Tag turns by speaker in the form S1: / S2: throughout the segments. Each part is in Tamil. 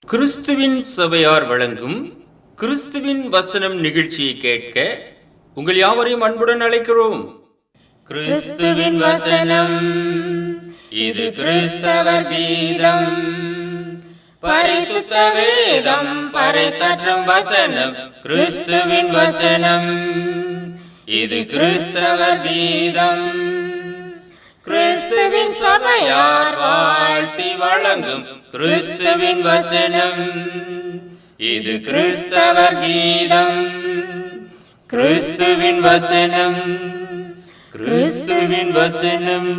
S1: கிறிஸ்துவின் சபையார் வழங்கும் கிறிஸ்துவின் வசனம் நிகழ்ச்சியை கேட்க உங்கள் யாவரையும் அன்புடன் அழைக்கிறோம்.
S2: கிறிஸ்துவின் வசனம், இது கிறிஸ்தவர் கீதம். பரிசுத்த வேதம் பறைசாற்றும் வசனம், கிறிஸ்துவின் வசனம், இது கிறிஸ்தவர் கீதம். கிறிஸ்துவின் சபையார் வாழ்த்தி வழங்கும் கிறிஸ்துவின் வசனம், இது கிறிஸ்தவர் கீதம். கிறிஸ்துவின் வசனம், கிறிஸ்துவின் வசனம்.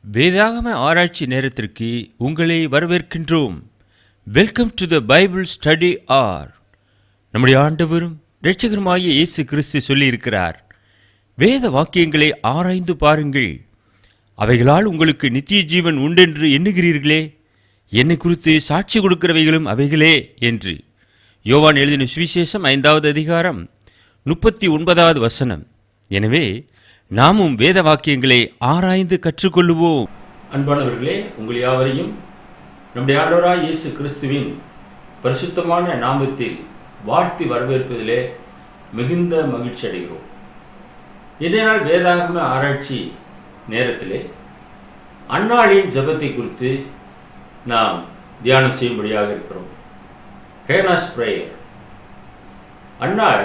S1: வேதாகம ஆராய்ச்சி நேரத்திற்கு உங்களை வரவேற்கின்றோம். Welcome to the Bible study R. நம்முடைய ஆண்டவரும் இரட்சகருமாகிய இயேசு கிறிஸ்து சொல்லியிருக்கிறார், வேத வாக்கியங்களை ஆராய்ந்து பாருங்கள், அவைகளால் உங்களுக்கு நித்திய ஜீவன் உண்டென்று எண்ணுகிறீர்களே, என்னை குறித்து சாட்சி கொடுக்கிறவைகளும் அவைகளே என்று. யோவான் எழுதின சுவிசேஷம் 5வது அதிகாரம் 39வது வசனம். எனவே நாமும் வேத வாக்கியங்களை ஆராய்ந்து கற்றுக்கொள்ளுவோம். அன்பானவர்களே, உங்கள் யாவரையும் நம்முடைய ஆண்டவராய் இயேசு கிறிஸ்துவின் பரிசுத்தமான நாமத்தில் வாழ்த்தி வரவேற்பதிலே மிகுந்த மகிழ்ச்சி அடைகிறோம். இன்றைய நாள் வேதாகம ஆராய்ச்சி நேரத்திலே அன்னாளின் ஜெபத்தை குறித்து நாம் தியானம் செய்யும்படியாக இருக்கிறோம். ஹேனாஸ் பிரேயர். அன்னாள்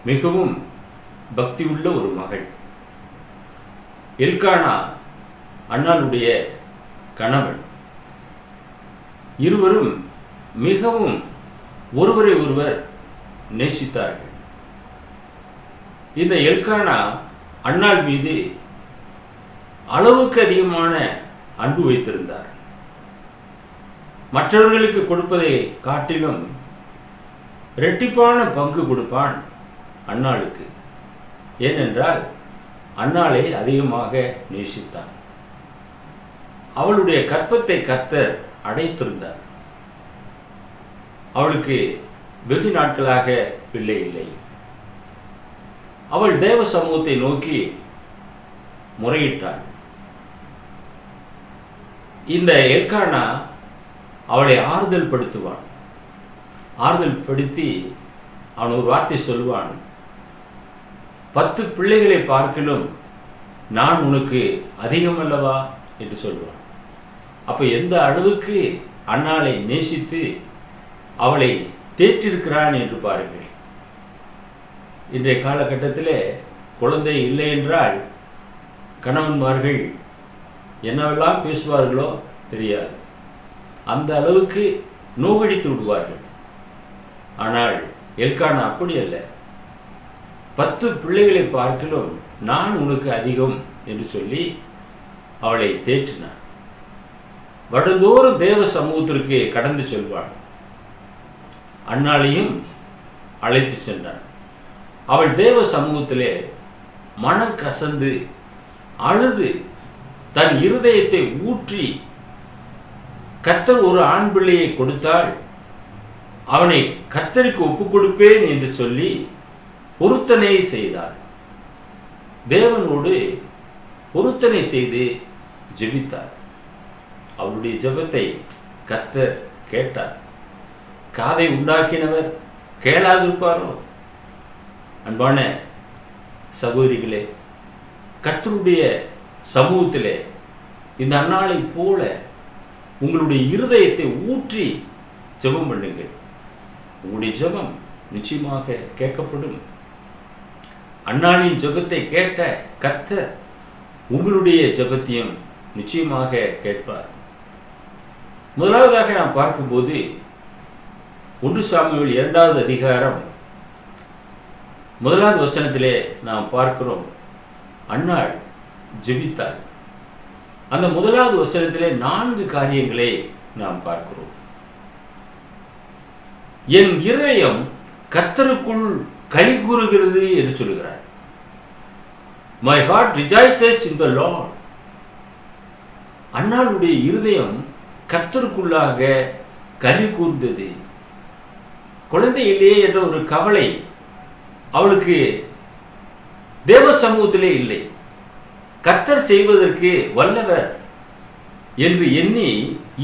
S1: மிகவும் பக்தி உள்ள ஒரு மகள். எல்கானா அன்னாளுடைய கணவன். இருவரும் மிகவும் ஒருவரை ஒருவர் நேசித்தார்கள். இந்த எல்கானா அன்னாள் மீது அளவுக்கு அதிகமான அன்பு வைத்திருந்தார். மற்றவர்களுக்கு கொடுப்பதை காட்டிலும் இரட்டிப்பான பங்கு கொடுப்பான் அன்னாளுக்கு. ஏனென்றால் அன்னாளை அதிகமாக நேசித்தான். அவளுடைய கற்பத்தை கர்த்தர் அடைத்திருந்தார். அவளுக்கு வெகு நாட்களாக பிள்ளை இல்லை. அவள் தேவ சமூகத்தை நோக்கி முறையிட்டாள். இந்த எல்கானா அவளை ஆறுதல் படுத்துவான். ஆறுதல் படுத்தி அவன் ஒரு வார்த்தை சொல்வான், 10 பிள்ளைகளை பார்க்கிலும் நான் உனக்கு அதிகமல்லவா என்று சொல்வான். அப்போ எந்த அளவுக்கு அன்னாளை நேசித்து அவளை தேற்றிருக்கிறான் என்று பாருங்கள். இன்றைய காலகட்டத்தில் குழந்தை இல்லை என்றால் கணவன்மார்கள் என்னவெல்லாம் பேசுவார்களோ தெரியாது, அந்த அளவுக்கு நோகடித்து விடுவார்கள். ஆனால் எல்கானா அப்படி அல்ல. 10 பிள்ளைகளை பார்க்கிலும் நான் உனக்கு அதிகம் என்று சொல்லி அவளை தேற்றினான். வருடந்தோறும் தேவ சமூகத்திற்கு கடந்து செல்வாள். அன்னாளையும் அழைத்து சென்றான். அவள் தேவ சமூகத்திலே மனம் கசந்து அழுது தன் இருதயத்தை ஊற்றி, கர்த்தர் ஒரு ஆண் பிள்ளையை கொடுத்தால் அவனை கர்த்தருக்கு ஒப்புக் கொடுப்பேன் என்று சொல்லி பொருத்தனை செய்தாள். தேவனோடு பொருத்தனை செய்து ஜெபித்தார். அவளுடைய ஜெபத்தை கர்த்தர் கேட்டார். காதை உண்டாக்கினவர் கேளாதிருப்பாரோ? அன்பான சகோதரிகளே, கர்த்தருடைய சமூகத்திலே இந்த அன்னாளை போல உங்களுடைய இருதயத்தை ஊற்றி ஜெபம் பண்ணுங்கள். உங்களுடைய ஜெபம் நிச்சயமாக கேட்கப்படும். அன்னாளின் ஜெபத்தை கேட்ட கர்த்தர் உங்களுடைய ஜெபத்தையும் நிச்சயமாக கேட்பார். முதலாவதாக நாம் பார்க்கும்போது 1 சாமுவேல் 2வது அதிகாரம் 1வது வசனத்திலே நாம் பார்க்கிறோம், அன்னாள் ஜெபித்தாள். அந்த 1வது வசனத்திலே 4 காரியங்களை நாம் பார்க்கிறோம். என் இருதயம் கர்த்தருக்குள் களி கூறுகிறது என்று சொல்கிறார். My heart rejoices in the Lord. அன்னாளுடைய இருதயம் கர்த்தருக்குள்ளாக களி கூர்ந்தது. குழந்தை இல்லையே என்ற ஒரு கவலை அவளுக்கு தேவ சமூகத்திலே இல்லை. கர்த்தர் செய்வதற்கு வல்லவர். என்று எண்ணி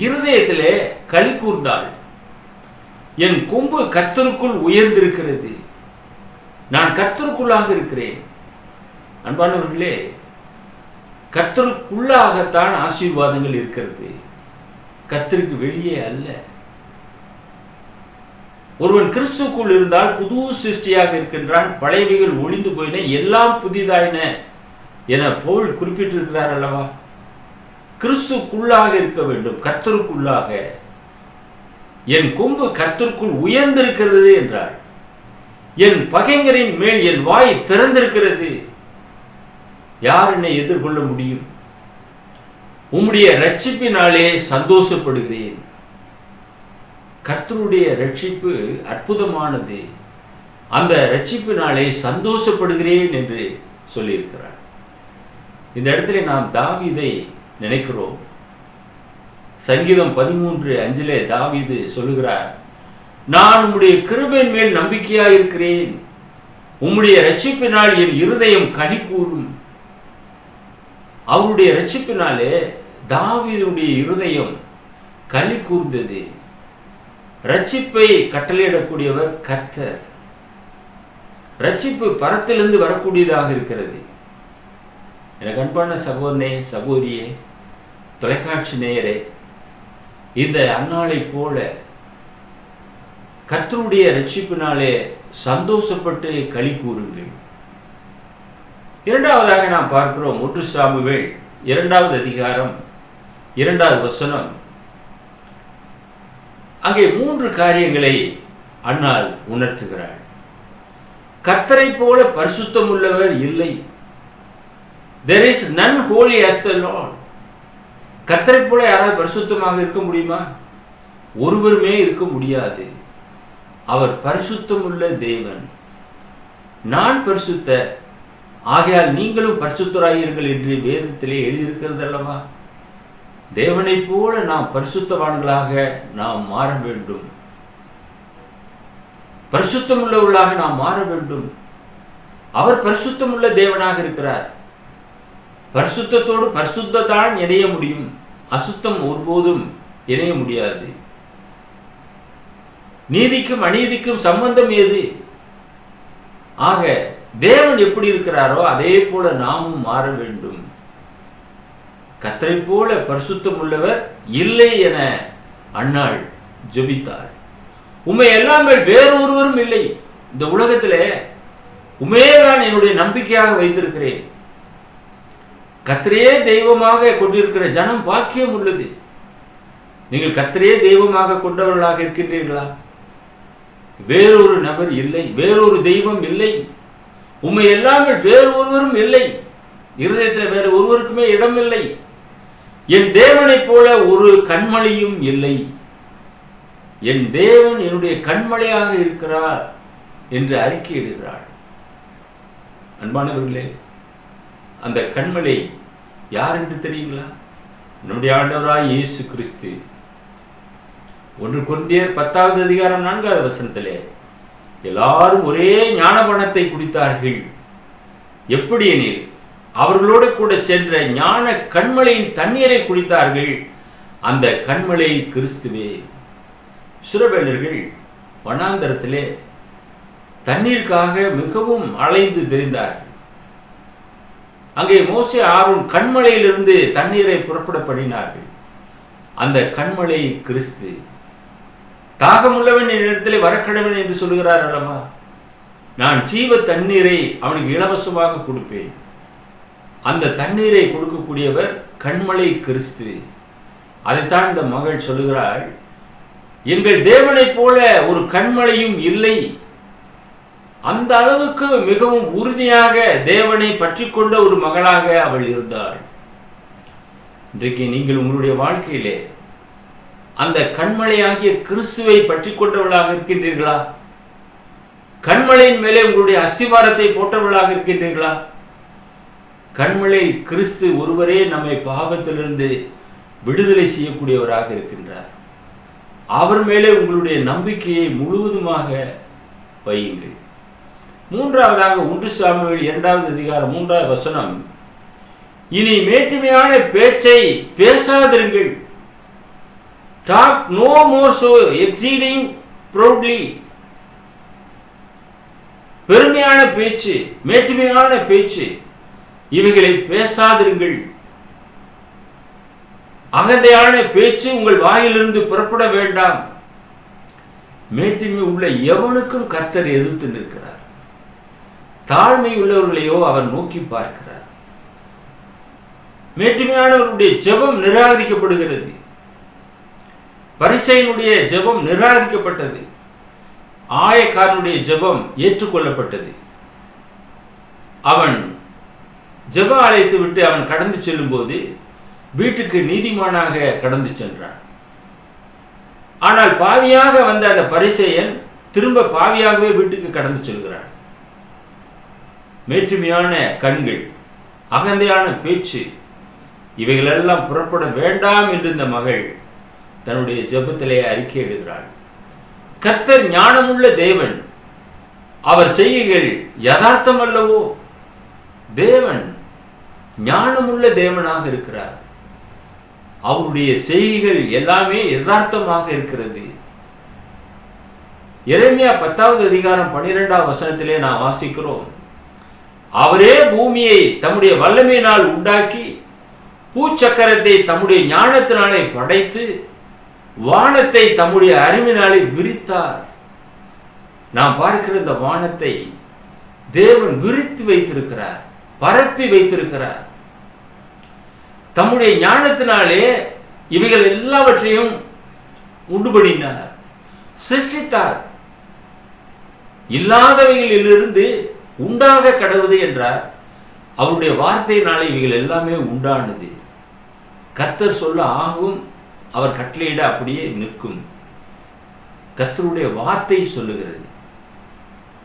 S1: இருதயத்திலே களி கூர்ந்தாள். என் கொம்பு கர்த்தருக்குள் உயர்ந்திருக்கிறது, நான் கர்த்தருக்குள்ளாக இருக்கிறேன். அன்பானவர்களே, கர்த்தருக்குள்ளாகத்தான் ஆசீர்வாதங்கள் இருக்கிறது, கர்த்தருக்கு வெளியே அல்ல. ஒருவன் கிறிஸ்துக்குள் இருந்தால் புது சிருஷ்டியாக இருக்கின்றான், பழையவைகள் ஒளிந்து போயின, எல்லாம் புதிதாயின என பவுல் குறிப்பிட்டிருக்கிறார் அல்லவா? கிறிஸ்துக்குள்ளாக இருக்க வேண்டும், கர்த்தருக்குள்ளாக. என் கொம்பு கர்த்தருக்குள் உயர்ந்திருக்கிறது என்றாள். என் பகைஞரின் மேல் என் வாய் திறந்திருக்கிறது, யார் என்னை எதிர்கொள்ள முடியும்? உம்முடைய இரட்சிப்பினாலே சந்தோஷப்படுகிறேன். கர்த்தருடைய இரட்சிப்பு அற்புதமானது, அந்த இரட்சிப்பினாலே சந்தோஷப்படுகிறேன் என்று சொல்லியிருக்கிறார். இந்த இடத்துல நாம் தாவீதை நினைக்கிறோம். சங்கீதம் 13:5 தாவீது சொல்லுகிறார், நான் உம்முடைய கிருபையின் மேல் நம்பிக்கையாயிருக்கிறேன், உம்முடைய இரட்சிப்பினால் என் இருதயம் களி கூறும். அவருடைய இரட்சிப்பினாலே தாவீதுடைய இருதயம் களி கூர்ந்தது. இரட்சிப்பை கட்டளையிடக்கூடியவர் கர்த்தர். இரட்சிப்பு பரத்திலிருந்து வரக்கூடியதாக இருக்கிறது. எனக்கு அன்பான சகோதரனே, சகோதரியே, தொலைக்காட்சி நேயரே, இந்த அன்னாளை போல கர்த்தருடைய இரட்சிப்பினாலே சந்தோஷப்பட்டு களி கூறுங்கள். இரண்டாவதாக நாம் பார்க்கிறோம் 1 சாமுவேல் 2வது அதிகாரம் 2வது வசனம். அங்கே 3 காரியங்களை அன்னாள் உணர்த்துகிறாள். கர்த்தரை போல பரிசுத்தம் உள்ளவர் இல்லை. There is none holy as the Lord. கர்த்தரை போல யாராவது பரிசுத்தமாக இருக்க முடியுமா? ஒருவருமே இருக்க முடியாது. அவர் பரிசுத்தம் உள்ள தேவன். நான் பரிசுத்த, ஆகையால் நீங்களும் பரிசுத்தராயிருங்கள் என்று வேதத்திலே எழுதியிருக்கிறது அல்லவா? தேவனை போல நாம் பரிசுத்தவான்களாக நாம் மாற வேண்டும், பரிசுத்தம் உள்ளவர்களாக நாம் மாற வேண்டும். அவர் பரிசுத்தம் உள்ள தேவனாக இருக்கிறார். பரிசுத்தத்தோடு பரிசுத்தத்தான் இணைய முடியும், அசுத்தம் ஒருபோதும் இணைய முடியாது. நீதிக்கும் அநீதிக்கும் சம்பந்தம் ஏது? ஆக தேவன் எப்படி இருக்கிறாரோ அதே போல நாமும் மாற வேண்டும். கர்த்தரை போல பரிசுத்தம் உள்ளவர் இல்லை என அன்னாள் ஜெபித்தாள். உம்மை எல்லாம் வேறொருவரும் இல்லை. இந்த உலகத்திலே உம்மையே நான் என்னுடைய நம்பிக்கையாக வைத்திருக்கிறேன். கர்த்தரையே தெய்வமாக கொண்டிருக்கிற ஜனம் பாக்கியம் உள்ளது. நீங்கள் கர்த்தரையே தெய்வமாக கொண்டவர்களாக இருக்கின்றீர்களா? வேறொரு நபர் இல்லை, வேறொரு தெய்வம் இல்லை. உம்மை எல்லாமே வேறு ஒருவரும் இல்லை. இருதயத்தில் வேறு ஒருவருக்குமே இடம் இல்லை. என் தேவனைப் போல ஒரு கண்மலையும் இல்லை. என் தேவன் என்னுடைய கண்மலையாக இருக்கிறார் என்று அறிக்கையிடுகிறார். அன்பானவர்களே, அந்த கண்மலை யார் என்று தெரியுங்களா? நம்முடைய ஆண்டவராய் இயேசு கிறிஸ்து. 1 கொரிந்தியர் 10வது அதிகாரம் 4வது வசனத்திலே எல்லாரும் ஒரே ஞானபானத்தை குடித்தார்கள். எப்படி எனில் அவர்களோடு கூட சென்ற ஞான கண்மலையின் தண்ணீரை குடித்தார்கள். அந்த கண்மலை கிறிஸ்துவே. இஸ்ரவேலர்கள் வனாந்தரத்திலே தண்ணீருக்காக மிகவும் அலைந்து திரிந்தார்கள். அங்கே மோசே ஆரோன் கண்மலையிலிருந்து தண்ணீரை புறப்பட பண்ணினார்கள். அந்த கண்மலை கிறிஸ்து. தாகமுள்ளவன் என்னிடத்திலே வரக்கடவன் என்று சொல்கிறார் அல்லவா? நான் ஜீவ தண்ணீரை அவனுக்கு இலவசமாக கொடுப்பேன். அந்த தண்ணீரை கொடுக்கக்கூடியவர் கண்மலை கிறிஸ்து. அதைத்தான் இந்த மகள் சொல்லுகிறாள், எங்கள் தேவனைப் போல ஒரு கண்மலையும் இல்லை. அந்த அளவுக்கு மிகவும் உறுதியாக தேவனை பற்றி கொண்ட ஒரு மகளாக அவள் இருந்தாள். இன்றைக்கு நீங்கள் உங்களுடைய வாழ்க்கையிலே அந்த கண்மலையாகிய கிறிஸ்துவை பற்றி கொண்டவர்களாக இருக்கின்றீர்களா? கண்மலையின் மேலே உங்களுடைய அஸ்திவாரத்தை போட்டவர்களாக இருக்கின்றீர்களா? கண்மலை கிறிஸ்து ஒருவரே நம்மை பாவத்திலிருந்து விடுதலை செய்யக்கூடியவராக இருக்கின்றார். அவர் மேலே உங்களுடைய நம்பிக்கையை முழுவதுமாக வையுங்கள். மூன்றாவதாக 1 சாமுவேல் 2வது அதிகாரம் 3வது வசனம், இனி மேட்டுமையான பேச்சை பேசாதிருங்கள். Talk no more so exceeding proudly. பெருமையான பேச்சு, மேட்டுமையான பேச்சு, இவைகளை பேசாதிருங்கள். அகந்தையான பேச்சு உங்கள் வாயிலிருந்து புறப்பட வேண்டாம். மேட்டுமை உள்ள எவனுக்கும் கர்த்தர் எதிர்த்து நிற்கிறார். தாழ்மை உள்ளவர்களையோ அவர் நோக்கி பார்க்கிறார். மேட்டுமையானவருடைய ஜெபம் நிராகரிக்கப்படுகிறது. பரிசேயனுடைய ஜெபம் நிராகரிக்கப்பட்டது. ஆயக்காரனுடைய ஜெபம் ஏற்றுக்கொள்ளப்பட்டது. அவன் ஜெப ஆலயத்தை விட்டு அவன் கடந்து செல்லும் போது வீட்டுக்கு நீதிமானாக கடந்து சென்றான். ஆனால் பாவியாக வந்த அந்த பரிசேயன் திரும்ப பாவியாகவே வீட்டுக்கு கடந்து செல்கிறான். மேற்றுமையான கண்கள், அகந்தையான பேச்சு, இவைகளெல்லாம் புறப்பட வேண்டாம் என்று இந்த மகள் தன்னுடைய ஜெபத்திலே அறிக்கையிடுகிறாள். கர்த்தர் ஞானமுள்ள தேவன். அவர் செய்கைகள் யதார்த்தம் அல்லவோ? தேவன் ஞானமுள்ள தேவனாக இருக்கிறார். அவருடைய செய்கைகள் எல்லாமே யதார்த்தமாக இருக்கிறது. எரேமியா 10வது அதிகாரம் 12வது வசனத்திலே நாம் வாசிக்கிறோம், அவரே பூமியை தம்முடைய வல்லமையினால் உண்டாக்கி பூச்சக்கரத்தை தம்முடைய ஞானத்தினாலே படைத்து வானத்தை தம்முடைய அறிவினாலே விரித்தார். நாம் பார்க்கிற இந்த வானத்தை தேவன் விரித்து வைத்திருக்கிறார், பரப்பி வைத்திருக்கிறார். தம்முடைய ஞானத்தினாலே இவைகள் எல்லாவற்றையும் உண்டு பண்ணினார், சிருஷ்டித்தார். இல்லாதவைகளிலிருந்து உண்டாக கடவுது என்றார். அவருடைய வார்த்தையினாலே இவைகள் எல்லாமே உண்டானது. கர்த்தர் சொல்ல ஆகும், அவர் கட்டளையிட அப்படியே நிற்கும். கர்த்தருடைய வார்த்தை சொல்லுகிறது.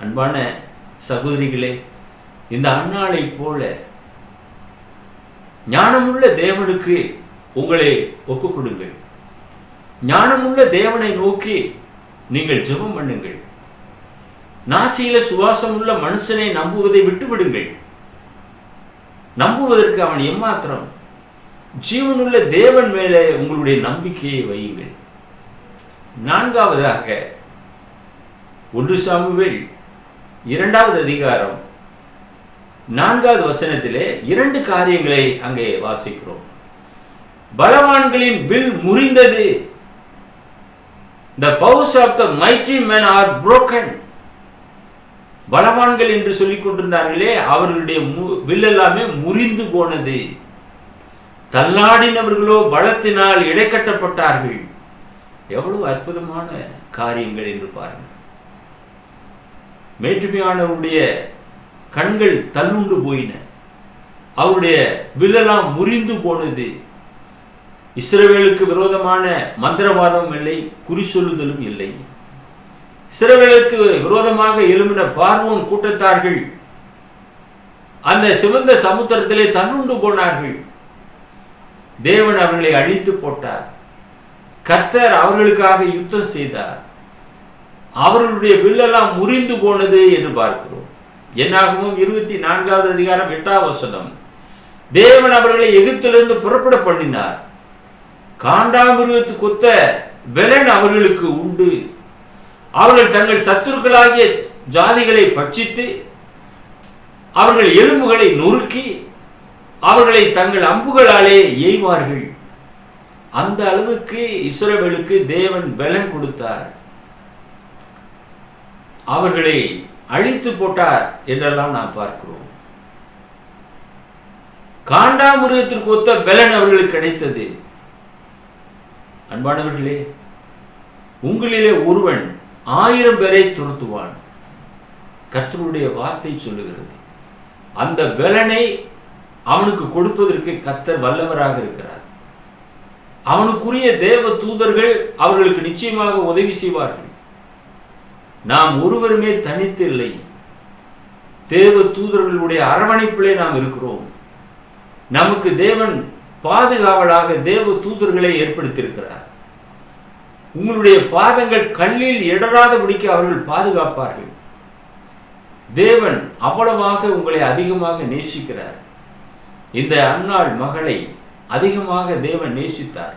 S1: அன்பான சகோதரிகளே, இந்த அன்னாளை போல ஞானமுள்ள தேவனுக்கு உங்களை ஒப்புக் கொடுங்கள். ஞானமுள்ள தேவனை நோக்கி நீங்கள் ஜெபம் பண்ணுங்கள். நாசியில சுவாசமுள்ள மனுஷனை நம்புவதை விட்டுவிடுங்கள். நம்புவதற்கு அவன் எம்மாத்திரம்? ஜீவனுள்ள தேவன் மேலே உங்களுடைய நம்பிக்கையை வையுங்கள். 4வதாக 1 சாமுவேல் 2வது அதிகாரம் 4வது வசனத்திலே 2 காரியங்களை அங்கே வாசிக்கிறோம். பலவான்களின் வில் முறிந்தது. The bows of the mighty men are broken. பலவான்கள் என்று சொல்லிக் கொண்டிருந்தார்களே, அவர்களுடைய வில் எல்லாமே முறிந்து போனது. தள்ளாடினவர்களோ பலத்தினால் இடைக்கட்டப்பட்டார்கள். எவ்வளவு அற்புதமான காரியங்கள் என்று பாருங்கள். மேட்டுமையானவருடைய கண்கள் தள்ளுண்டு போயின, அவருடைய வில்லெல்லாம் முறிந்து போனது. இஸ்ரவேலுக்கு விரோதமான மந்திரவாதம் இல்லை, குறி சொல்லுதலும் இல்லை. இஸ்ரவேலுக்கு விரோதமாக எழும்பின பார்வோன் கூட்டத்தார்கள் அந்த சிவந்த சமுத்திரத்திலே தள்ளுண்டு போனார்கள். தேவன் அவர்களை அழித்து போட்டார். கர்த்தர் அவர்களுக்காக யுத்தம் செய்தார். அவர்களுடைய வில்லெல்லாம் முறிந்து போனது என்று பார்க்கிறோம். என்னாகவும் 24வது அதிகாரம் 8வது வசனம், தேவன் அவர்களை எகிப்திலிருந்து புறப்பட பண்ணினார். காண்டாமிருகத்து கொத்த பெலன் அவர்களுக்கு உண்டு. அவர்கள் தங்கள் சத்துருக்களாகிய ஜாதிகளை பட்சித்து அவர்கள் எலும்புகளை நொறுக்கி அவர்களை தங்கள் அம்புகளாலே எய்வார்கள். அந்த அளவுக்கு இஸ்ரவேலுக்கு தேவன் பலன் கொடுத்தார். அவர்களை அழித்து போட்டார் என்றெல்லாம் நாம் பார்க்கிறோம். காண்டாமிருகத்திற்கு ஒத்த பலன் அவர்களுக்கு கிடைத்தது. அன்பானவர்களே, உங்களிலே ஒருவன் 1000 பேரை துரத்துவான். கர்த்தருடைய வார்த்தை சொல்லுகிறது. அந்த பலனை அவனுக்கு கொடுப்பதற்கு கர்த்தர் வல்லவராக இருக்கிறார். அவனுக்குரிய தேவ தூதர்கள் அவர்களுக்கு நிச்சயமாக உதவி செய்வார்கள். நாம் ஒருவருமே தனித்து இல்லை. தேவ தூதர்களுடைய அரவணைப்பிலே நாம் இருக்கிறோம். நமக்கு தேவன் பாதுகாவலாக தேவ தூதர்களை ஏற்படுத்தியிருக்கிறார். உங்களுடைய பாதங்கள் கல்லில் இடராதபடிக்கு அவர்கள் பாதுகாப்பார்கள். தேவன் அவ்வளவாக உங்களை அதிகமாக நேசிக்கிறார். இந்த அன்னாள் மகளை அதிகமாக தேவன் நேசித்தார்.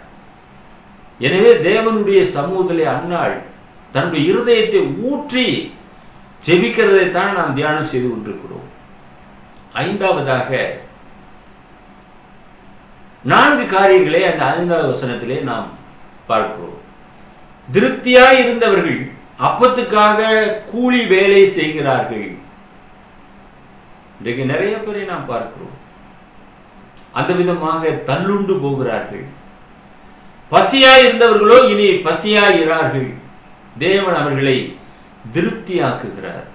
S1: எனவே தேவனுடைய சமூகத்திலே அன்னாள் தன்னுடைய இருதயத்தை ஊற்றி ஜெபிக்கிறதைத்தான் நாம் தியானம் செய்து கொண்டிருக்கிறோம். ஐந்தாவதாக 4 காரியங்களை அந்த 5வது வசனத்திலே நாம் பார்க்கிறோம். திருப்தியாய் இருந்தவர்கள் அப்பத்துக்காக கூலி வேலை செய்கிறார்கள். இன்றைக்கு நிறைய பேரை நாம் பார்க்கிறோம். அந்த விதமாக தள்ளுண்டு போகிறார்கள். பசியாய் இருந்தவர்களோ இனி பசியாயிரார்கள். தேவன் அவர்களை திருப்தியாக்குகிறார்.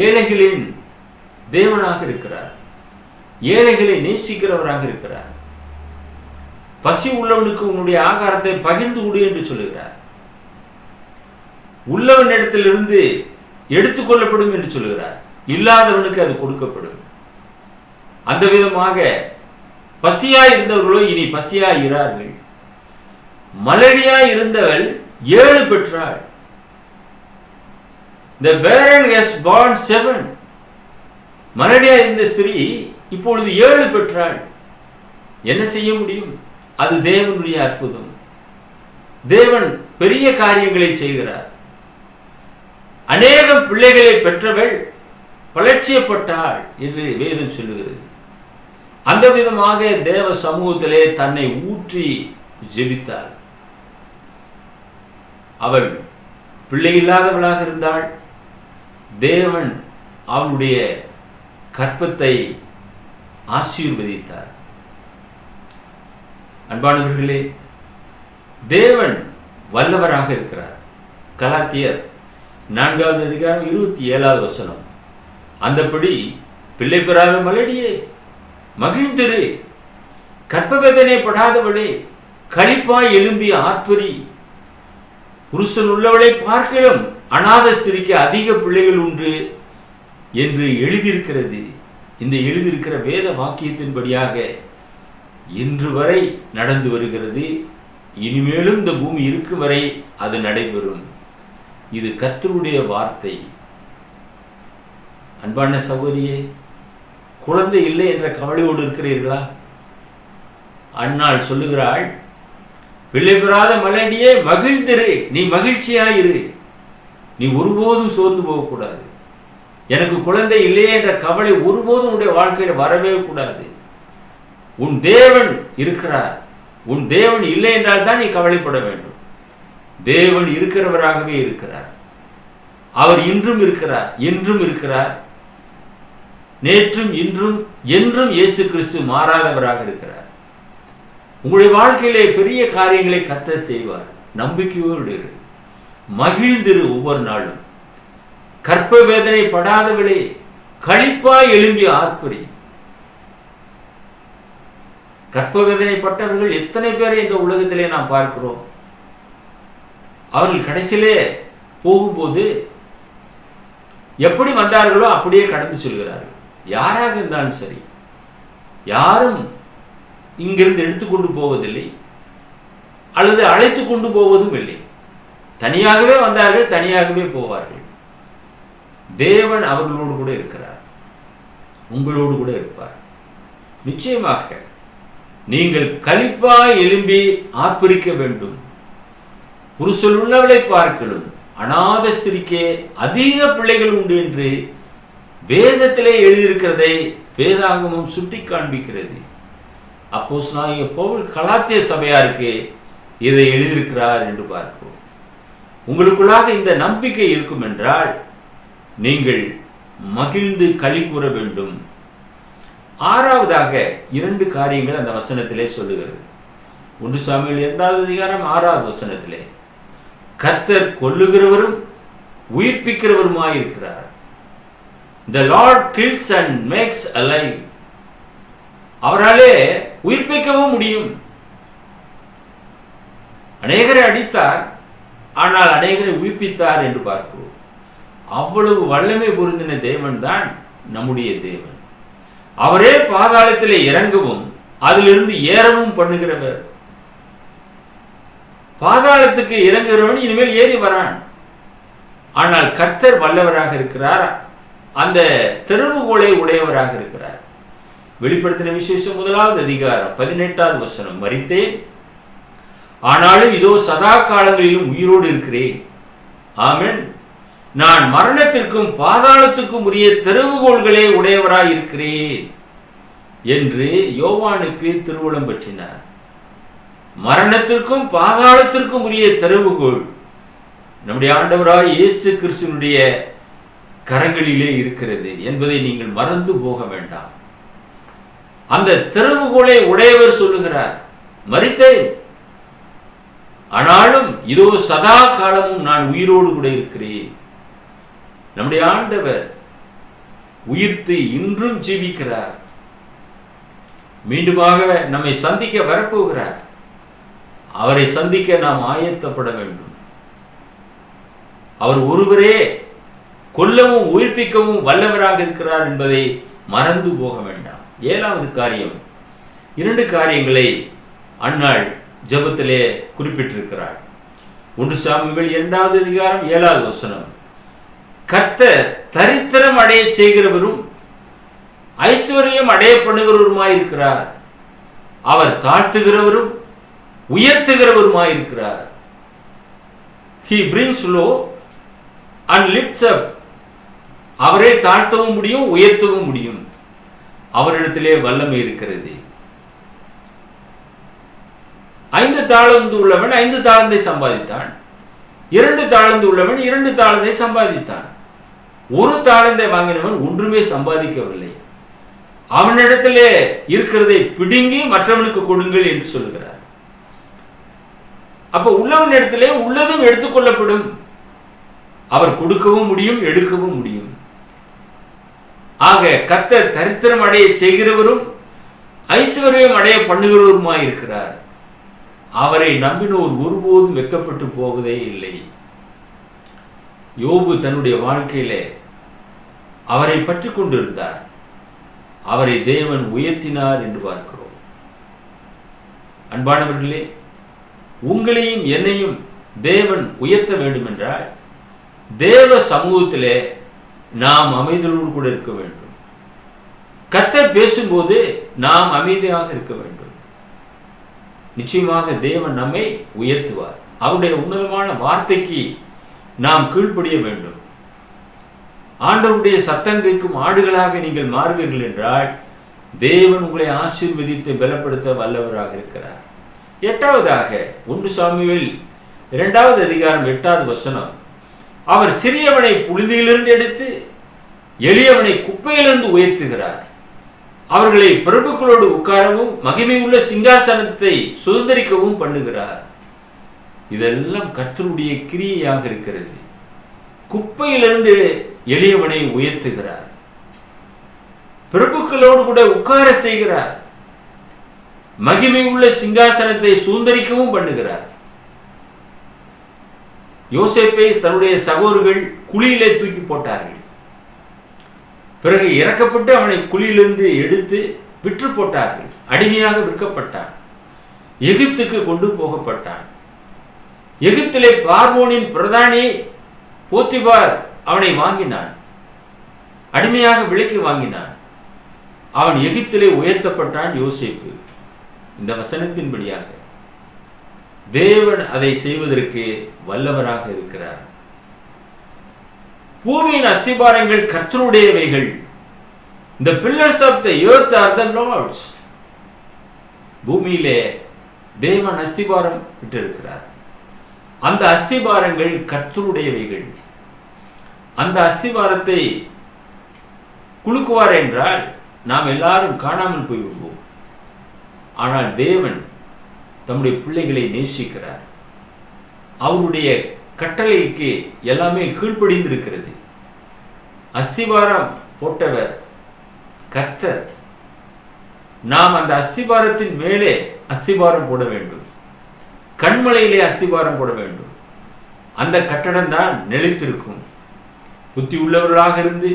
S1: ஏழைகளின் தேவனாக இருக்கிறார். ஏழைகளை நேசிக்கிறவராக இருக்கிறார். பசி உள்ளவனுக்கு உன்னுடைய ஆகாரத்தை பகிர்ந்து கொடு என்று சொல்லுகிறார். உள்ளவனிடத்திலிருந்து எடுத்துக்கொள்ளப்படும் என்று சொல்லுகிறார். இல்லாதவனுக்கு அது கொடுக்கப்படும். அந்த விதமாக பசியாய் இருந்தவர்களோ இனி பசியாய் இரார்கள். மலடியாய் இருந்தவள் 7 பெற்றாள். The barren has born 7. மலடியாய் இருந்த ஸ்திரீ இப்பொழுது 7 பெற்றாள். என்ன செய்ய முடியும்? அது தேவனுடைய அற்புதம். தேவன் பெரிய காரியங்களை செய்கிறார். அநேகம் பிள்ளைகளை பெற்றவள் பலட்சியப்பட்டாள் என்று வேதம் சொல்லுகிறது. அந்த விதமாக தேவ சமூகத்திலே தன்னை ஊற்றி ஜெபித்தாள். அவள் பிள்ளை இல்லாதவளாக இருந்தாள். தேவன் அவளுடைய கற்பத்தை ஆசீர்வதித்தார். அன்பானவர்களே, தேவன் வல்லவராக இருக்கிறார். கலாத்தியர் 4வது அதிகாரம் 27வது வசனம். அந்தபடி பிள்ளை பெறாத மலடியே மகிழ்ந்திரு, கற்பவேதனை படாதவளே களிப்பாய் எழும்பி ஆர்ப்பரி. புருஷன் உள்ளவளை பார்க்கலாம் அநாத ஸ்திரிக்கு அதிக பிள்ளைகள் உண்டு என்று எழுதியிருக்கிறது. இந்த எழுதியிருக்கிற வேத வாக்கியத்தின்படியாக இன்று வரை நடந்து வருகிறது. இனிமேலும் இந்த பூமி இருக்கும் வரை அது நடைபெறும். இது கர்த்தருடைய வார்த்தை. அன்பான சகோதரியே, குழந்தை இல்லை என்ற கவலையோடு இருக்கிறீர்களா? அன்னாள் சொல்லுகிறாள், பிள்ளை பெறாத மலடியே மகிழ்ந்திரு, நீ மகிழ்ச்சியாயிரு, நீ ஒருபோதும் சோர்ந்து போகக்கூடாது. எனக்கு குழந்தை இல்லையே என்ற கவலை ஒருபோதும் உன்னுடைய வாழ்க்கையில் வரவே கூடாது. உன் தேவன் இருக்கிறார். உன் தேவன் இல்லை என்றால் தான் நீ கவலைப்பட வேண்டும். தேவன் இருக்கிறவராகவே இருக்கிறார். அவர் இன்றும் இருக்கிறார், என்றும் இருக்கிறார். நேற்றும் இன்றும் என்றும் இயேசு கிறிஸ்து மாறாதவராக இருக்கிறார். உங்களுடைய வாழ்க்கையிலே பெரிய காரியங்களை கர்த்தர் செய்வார். நம்பிக்கையோடு இரு, மகிழ்ந்திரு. ஒவ்வொரு நாளும் கற்ப வேதனை படாதவளே களிப்பாய் எழும்பி ஆர்ப்பரி. கற்ப வேதனைப்பட்டவர்கள் எத்தனை பேரை இந்த உலகத்திலே நாம் பார்க்கிறோம். அவர்கள் கடைசியிலே போகும்போது எப்படி வந்தார்களோ அப்படியே கடந்து செல்கிறார்கள். யாராக இருந்தாலும் சரி, யாரும் இங்கிருந்து எடுத்துக்கொண்டு போவதில்லை அல்லது அழைத்து கொண்டு போவதும் இல்லை. தனியாகவே வந்தார்கள், தனியாகவே போவார்கள். தேவன் அவர்களோடு கூட இருக்கிறார், உங்களோடு கூட இருப்பார். நிச்சயமாக நீங்கள் களிப்பாய் எழும்பி ஆர்ப்பரிக்க வேண்டும். புருஷன் உள்ளவளை பார்க்கலும் அநாத ஸ்திரிக்கே அதிக பிள்ளைகள் உண்டு என்று வேதத்திலே எழுதியிருக்கிறதை வேதாகமம் சுட்டி காண்பிக்கிறது. அப்போஸ்தலனாகிய பவுல் கலாத்திய சபையாருக்கு இதை எழுதியிருக்கிறார் என்று பார்க்கிறோம். உங்களுக்குள்ளாக இந்த நம்பிக்கை இருக்கும் என்றால் நீங்கள் மகிழ்ந்து களி கூற வேண்டும். 6வதாக 2 காரியங்கள் அந்த வசனத்திலே சொல்லுகிறது. 1 சாமுவேல் 2வது அதிகாரம் 6வது வசனத்திலே கர்த்தர் கொல்லுகிறவரும் உயிர்ப்பிக்கிறவருமாயிருக்கிறார். The Lord kills and makes alive. அவராலே உயிர்ப்பிக்கவும் முடியும். அநேகரை அடித்தார், ஆனால் அநேகரை உயிர்ப்பித்தார் என்று பார்க்கிறோம். அவ்வளவு வல்லமை பொருந்தின தேவன் தான் நம்முடைய தேவன். அவரே பாதாளத்திலே இறங்கவும் அதிலிருந்து ஏறவும் பண்ணுகிறவர். பாதாளத்துக்கு இறங்குகிறவன் இனிமேல் ஏறி வரான். ஆனால் கர்த்தர் வல்லவராக இருக்கிறார், அந்த தெருவுகோலை உடையவராக இருக்கிறார். வெளிப்படுத்தின விசேஷம் 1வது அதிகாரம் 18வது வசனம், மரித்தேன், ஆனாலும் இதோ சதா காலங்களிலும் உயிரோடு இருக்கிறேன். ஆமென். நான் மரணத்திற்கும் பாதாளத்துக்கும் உரிய திறவுகோல்களே உடையவராய் இருக்கிறேன் என்று யோவானுக்கு திருவுளம் பற்றினார். மரணத்திற்கும் பாதாளத்திற்கும் உரிய திறவுகோல் நம்முடைய ஆண்டவராய் இயேசு கிறிஸ்துவினுடைய கரங்களிலே இருக்கிறது என்பதை நீங்கள் மறந்து போக வேண்டாம். அந்த திறவுகோலை உடையவர் சொல்லுகிறார், மரித்தேன், ஆனாலும் இதோ சதா காலமும் நான் உயிரோடு கூட இருக்கிறேன். நம்முடைய ஆண்டவர் உயிர்த்து இன்றும் ஜீவிக்கிறார். மீண்டுமாக நம்மை சந்திக்க வரப்போகிறார். அவரை சந்திக்க நாம் ஆயத்தப்பட வேண்டும். அவர் ஒருவரே கொல்லவும் உயிர்ப்பிக்கவும் வல்லவராக இருக்கிறார் என்பதை மறந்து போக வேண்டாம். 7வது காரியம், 2 காரியங்களை அன்னாள் ஜெபத்திலே குறிப்பிட்டிருக்கிறார். 1 சாமுவேல் 2வது அதிகாரம் 7வது வசனம், கர்த்தர் தரித்திரம் அடைய செய்கிறவரும் ஐஸ்வர்யம் அடைய பண்ணுகிறவருமாயிருக்கிறார். அவர் தாழ்த்துகிறவரும் உயர்த்துகிறவருமாயிருக்கிறார். He brings low and lifts up. அவரே தாழ்த்தவும் முடியும், உயர்த்தவும் முடியும். அவரிடத்திலே வல்லமை இருக்கிறது. 5 தாளந்து உள்ளவன் 5 தாளந்தை சம்பாதித்தான். 2 தாளந்து உள்ளவன் 2 தாளந்தை சம்பாதித்தான். 1 தாளந்தை வாங்கினவன் ஒன்றுமே சம்பாதிக்கவில்லை. அவனிடத்திலே இருக்கிறதை பிடுங்கி மற்றவனுக்கு கொடுங்கள் என்று சொல்கிறார். அப்ப உள்ளவன் இடத்திலே உள்ளதும் எடுத்துக்கொள்ளப்படும். அவர் கொடுக்கவும் முடியும், எடுக்கவும் முடியும். ஆக கர்த்தர் தரித்திரம் அடைய செய்கிறவரும் ஐஸ்வர்யம் அடைய பண்ணுகிறவருமாயிருக்கிறார். அவரை நம்பினோர் ஒருபோதும் வெட்கப்பட்டு போவதே இல்லை. யோபு தன்னுடைய வாழ்க்கையிலே அவரை பற்றி கொண்டிருந்தார். அவரை தேவன் உயர்த்தினார் என்று பார்க்கிறோம். அன்பானவர்களே, உங்களையும் என்னையும் தேவன் உயர்த்த வேண்டும் என்றால் தேவ சமூகத்திலே நாம் அமைதியோடு கூட இருக்க வேண்டும். கர்த்தர் பேசும்போது நாம் அமைதியாக இருக்க வேண்டும். நிச்சயமாக தேவன் நம்மை உயர்த்துவார். அவருடைய உன்னதமான வார்த்தைக்கு நாம் கீழ்ப்படிய வேண்டும். ஆண்டவருடைய சத்தம் கேட்கும் ஆடுகளாக நீங்கள் மாறுவீர்கள் என்றால் தேவன் உங்களை ஆசீர்வதித்து பலப்படுத்த வல்லவராக இருக்கிறார். 8வதாக 1 சாமுவேல் 2வது அதிகாரம் 8வது வசனம், அவர் சிறியவனை புழுதியிலிருந்து எடுத்து எளியவனை குப்பையிலிருந்து உயர்த்துகிறார். அவர்களை பிரபுக்களோடு உட்காரவும் மகிமையுள்ள சிங்காசனத்தை சுதந்திரிக்கவும் பண்ணுகிறார். இதெல்லாம் கர்த்தருடைய கிரியையாக இருக்கிறது. குப்பையிலிருந்து எளியவனை உயர்த்துகிறார். பிரபுக்களோடு கூட உட்கார செய்கிறார். மகிமை உள்ள சிங்காசனத்தை சுதந்திரிக்கவும் பண்ணுகிறார். யோசேப்பை தன்னுடைய சகோதரர்கள் குழியிலே தூக்கி போட்டார்கள். பிறகு இறக்கப்பட்டு அவனை குழியிலிருந்து எடுத்து விற்று போட்டார்கள். அடிமையாக விற்கப்பட்டான். எகிப்துக்கு கொண்டு போகப்பட்டான். எகிப்திலே பார்வோனின் பிரதானி போத்திபார் அவனை வாங்கினான். அடிமையாக விலைக்கு வாங்கினான். அவன் எகிப்திலே உயர்த்தப்பட்டான். யோசேப்பு இந்த வசனத்தின்படியாக தேவன் அதை செய்வதற்கு வல்லவராக இருக்கிறார். பூமியின் அஸ்திபாரங்கள் கர்த்தருடையவைகள். The pillars of the earth are the Lord's. பூமியிலே தேவன் அஸ்திபாரம் விட்டிருக்கிறார். அந்த அஸ்திபாரங்கள் கர்த்தருடையவைகள். அந்த அஸ்திபாரத்தை குலுக்குவார் என்றால் நாம் எல்லாரும் காணாமல் போய்விடுவோம். ஆனால் தேவன் தம்முடைய பிள்ளைகளை நேசிக்கிறார். அவருடைய கட்டளைக்கு எல்லாமே கீழ்ப்படிந்திருக்கிறது. அஸ்திபாரம் போட்டவர் கர்த்தர். நாம் அந்த அஸ்திபாரத்தின் மேலே அஸ்திபாரம் போட வேண்டும். கண்மலையிலே அஸ்திபாரம் போட வேண்டும். அந்த கட்டடம் தான் நிலைத்திருக்கும். புத்தி உள்ளவர்களாக இருந்து,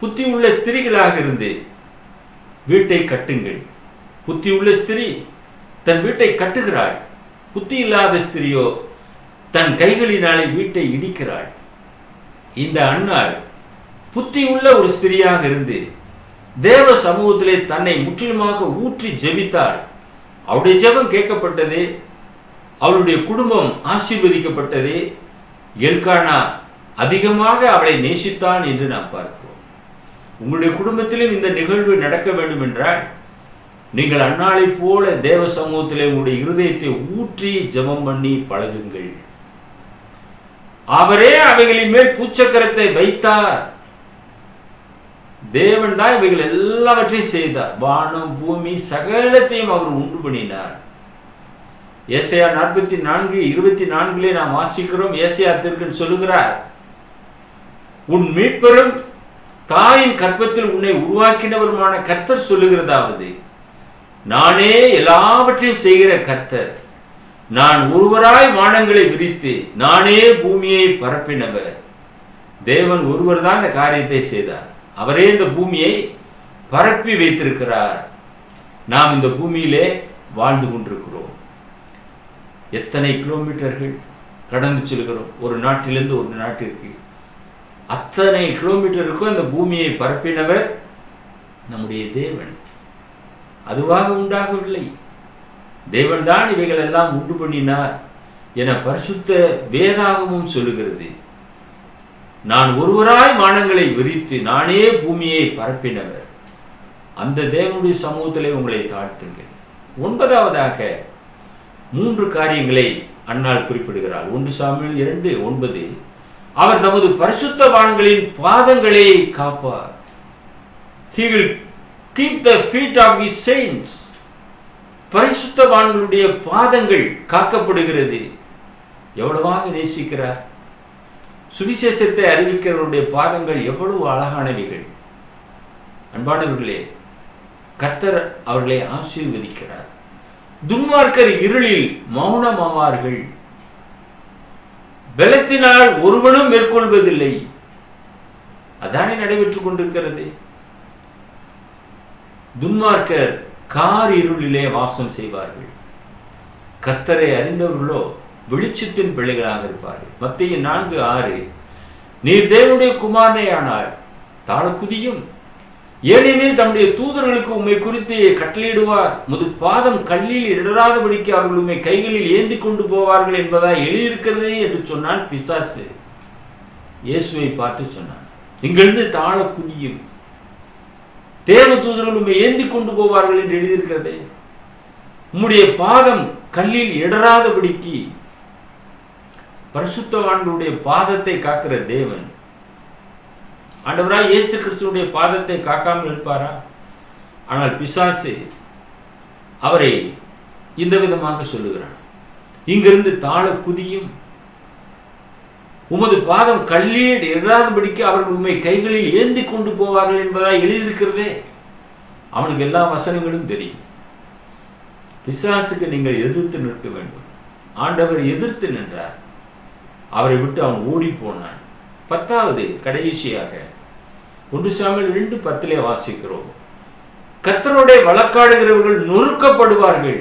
S1: புத்தி உள்ள ஸ்திரீகளாக இருந்து வீட்டை கட்டுங்கள். புத்தி உள்ள ஸ்திரீ தன் வீட்டை கட்டுகிறாள். புத்தி இல்லாத ஸ்திரியோ தன் கைகளினாலே வீட்டை இடிக்கிறாள். இந்த அன்னாள் புத்தி உள்ள ஒரு ஸ்திரியாக இருந்து தேவ சமூகத்திலே தன்னை முற்றிலுமாக ஊற்றி ஜெபித்தாள். அவருடைய ஜெபம் கேட்கப்பட்டது. அவளுடைய குடும்பம் ஆசீர்வதிக்கப்பட்டது. எல்கானா அதிகமாக அவளை நேசித்தான் என்று நாம் பார்க்கிறோம். உங்களுடைய குடும்பத்திலும் இந்த நிகழ்வு நடக்க வேண்டும் என்றால் நீங்கள் அன்னாளை போல தேவ சமூகத்திலே உங்களுடைய இருதயத்தை ஊற்றி ஜெபம் பண்ணி பழகுங்கள். அவரே அவைகளின் மேல் பூச்சக்கரத்தை வைத்தார். தேவன் தான் இவைகள் எல்லாவற்றையும் செய்தார். வானம் பூமி சகலத்தையும் அவர் உண்டு பண்ணினார். ஏசாயா 44:24 நாம் வாசிக்கிறோம். ஏசாயா தீர்க்கன் சொல்லுகிறார், உன் மீட்பரும் தாயின் கற்பத்தில் உன்னை உருவாக்கினவருமான கர்த்தர் சொல்லுகிறதாவது, நானே எல்லாவற்றையும் செய்கிற கர்த்தர், நான் ஒருவராய் வானங்களை விரித்து நானே பூமியை பரப்பினவர். தேவன் ஒருவர் தான் இந்த காரியத்தை செய்தார். அவரே இந்த பூமியை பரப்பி வைத்திருக்கிறார். நாம் இந்த பூமியிலே வாழ்ந்து கொண்டிருக்கிறோம். எத்தனை கிலோமீட்டர்கள் கடந்து செல்கிறோம் ஒரு நாட்டிலிருந்து ஒரு நாட்டிற்கு. அத்தனை கிலோமீட்டருக்கும் அந்த பூமியை பரப்பினவர் நம்முடைய தேவன். அதுவாக உண்டாகவில்லை. தேவன் தான் இவைகள் எல்லாம் உண்டு பண்ணினார் என பரிசுத்த வேதாகமும் சொல்லுகிறது. நான் ஒருவராய் வானங்களை விரித்து நானே பூமியை பரப்பினவர். அந்த தேவனுடைய சமூகத்திலே உங்களை தாழ்த்துங்கள். 9வதாக 3 காரியங்களை அன்னாள் குறிப்பிடுகிறார். 1 சாமுவேல் 2:9, அவர் தமது பரிசுத்தவான்களின் பாதங்களை காப்பார். He will keep the feet of his saints. பரிசுத்தவான்களுடைய பாதங்கள் காக்கப்படுகிறது. எவ்வளவாக நேசிக்கிறார். சுவிசேஷத்தை அறிவிக்கிறவருடைய பாதங்கள் எவ்வளவு அழகானவைகள். அன்பானவர்களே, கர்த்தர் அவர்களை ஆசீர்வதிக்கிறார். துன்மார்க்கர் இருளில் மௌனமாவார்கள். பலத்தினால் ஒருவனும் மேற்கொள்வதில்லை. அதானே நடைபெற்றுக் கொண்டிருக்கிறது. துன்மார்க்கர் கார் இருளிலே வாசம் செய்வார்கள். கர்த்தரை அறிந்தவர்களோ வெளிச்சத்தின் பிள்ளைகளாக இருப்பார்கள். மத்தேயு 4:6, நீர் தேவனுடைய குமாரனேயானால் தாழ குதியும், ஏனெனில் தம்முடைய தூதர்களுக்கு உம்மை குறித்து கட்டளையிடுவார், முது பாதம் கல்லில் இடராதபடிக்கு அவர்கள் உம்மை கைகளில் ஏந்தி கொண்டு போவார்கள் என்பதாய் எழுதியிருக்கிறதே என்று சொன்னான் பிசாசு. இயேசுவை பார்த்து சொன்னான், இங்கிருந்து தாழ குதியும், தேவ தூதர்கள் உம்மை ஏந்தி கொண்டு போவார்கள் என்று எழுதியிருக்கிறதே, உம்முடைய பாதம் கல்லில் இடராதபடிக்கு. பரிசுத்தவான்களுடைய பாதத்தை காக்கிற தேவன் ஆண்டவராய் இயேசு கிறிஸ்துவுடைய பாதத்தை காக்காமல் இருப்பாரா? ஆனால் பிசாசு அவரை இந்த விதமாக சொல்லுகிறான், இங்கிருந்து தாழ குதியும், உமது பாதம் கல்லில் இடராதபடிக்கு அவர்கள் உம்மை கைகளில் ஏந்தி கொண்டு போவார்கள் என்பதாய் எழுதியிருக்கிறதே. அவனுக்கு எல்லா வசனங்களும் தெரியும். பிசாசுக்கு நீங்கள் எதிர்த்து நிற்க வேண்டும். ஆண்டவர் எதிர்த்து நின்றார். அவரை விட்டு அவன் ஓடி போனான். 10வது கடைசியாக 1 சாமுவேல் 2:10 வாசிக்கிறோம், கர்த்தரோட வழக்காடுகிறவர்கள் நொறுக்கப்படுவார்கள்.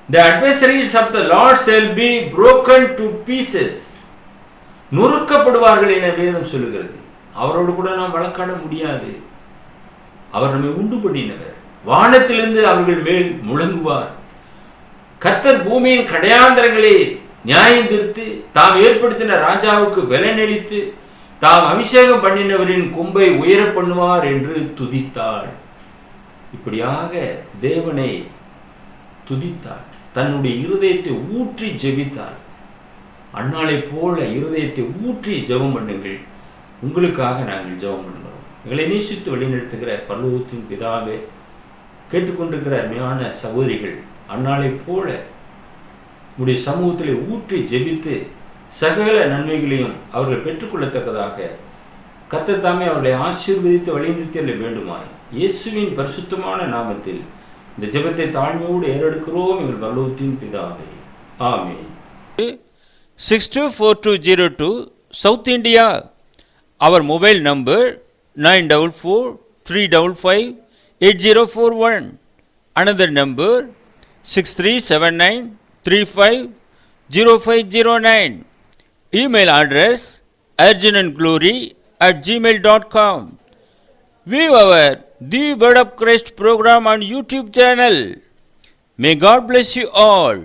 S1: The adversaries of the Lord shall be broken to pieces. நொறுக்கப்படுவார்கள் என வேதம் சொல்லுகிறது. அவரோடு கூட நாம் வழக்காட முடியாது. அவர் நம்மை உண்டு பண்ணினவர். வானத்திலிருந்து அவர்கள் மேல் முழங்குவார். கர்த்தர் பூமியின் கடையாந்தரங்களை நியாயம் தீர்த்து தாம் ஏற்படுத்தின ராஜாவுக்கு பலனளித்து தாம் அபிஷேகம் பண்ணினவரின் கொம்பை உயர பண்ணுவார் என்று துதித்தாள். இப்படியாக தேவனை துதித்தாள். தன்னுடைய இருதயத்தை ஊற்றி ஜெபித்தாள். அன்னாளை போல இருதயத்தை ஊற்றி ஜெபம் பண்ணுங்கள். உங்களுக்காக நாங்கள் ஜெபம் பண்ணுகிறோம். எங்களை நேசித்து வழிநடத்துகிற பரலோகத்தின் பிதாவே, கேட்டுக்கொண்டிருக்கிற அருமையான சகோதரிகள் அன்னாளை போல உடைய சமூகத்திலே ஊற்றி ஜெபித்து சகல நன்மைகளையும் அவர்கள் பெற்றுக்கொள்ளத்தக்கதாக கர்த்தர் தாமே அவர்களை ஆசீர்வதித்து வழிநிறுத்திய வேண்டுமாய் இயேசுவின் பரிசுத்தமான நாமத்தில் இந்த ஜெபத்தை தாழ்மையோடு ஏறெடுக்கிறோம் எங்கள் பரலோகத்தின் பிதாவே, ஆமென்.
S2: 624202 South India. Our mobile number 944-355-8041. Another number 6379350509. Email address urgenandglory@gmail.com. View our The Word of Christ program on YouTube channel. May God bless you all.